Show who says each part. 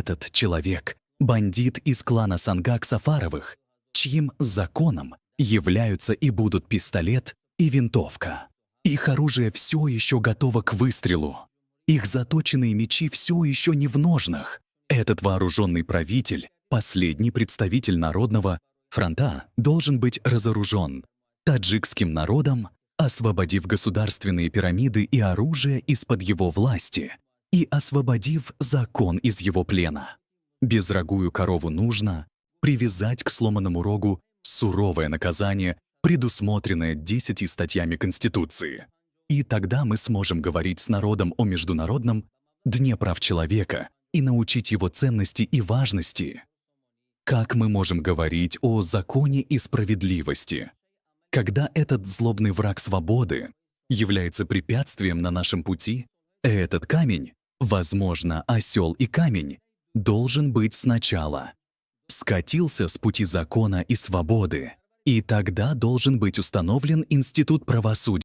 Speaker 1: этот человек – бандит из клана Сангак-Сафаровых, чьим законом являются и будут пистолет и винтовка. Их оружие все еще готово к выстрелу. Их заточенные мечи все еще не в ножнах. Этот вооруженный правитель, последний представитель народного фронта, должен быть разоружен таджикским народом, освободив государственные пирамиды и оружие из-под его власти и освободив закон из его плена. Безрогую корову нужно привязать к сломанному рогу суровое наказание, предусмотренное 10 статьями Конституции. И тогда мы сможем говорить с народом о Международном Дне прав человека и научить его ценности и важности. Как мы можем говорить о законе и справедливости, когда этот злобный враг свободы является препятствием на нашем пути? Этот камень, возможно, осел и камень, должен быть сначала скатился с пути закона и свободы, и тогда должен быть установлен институт правосудия.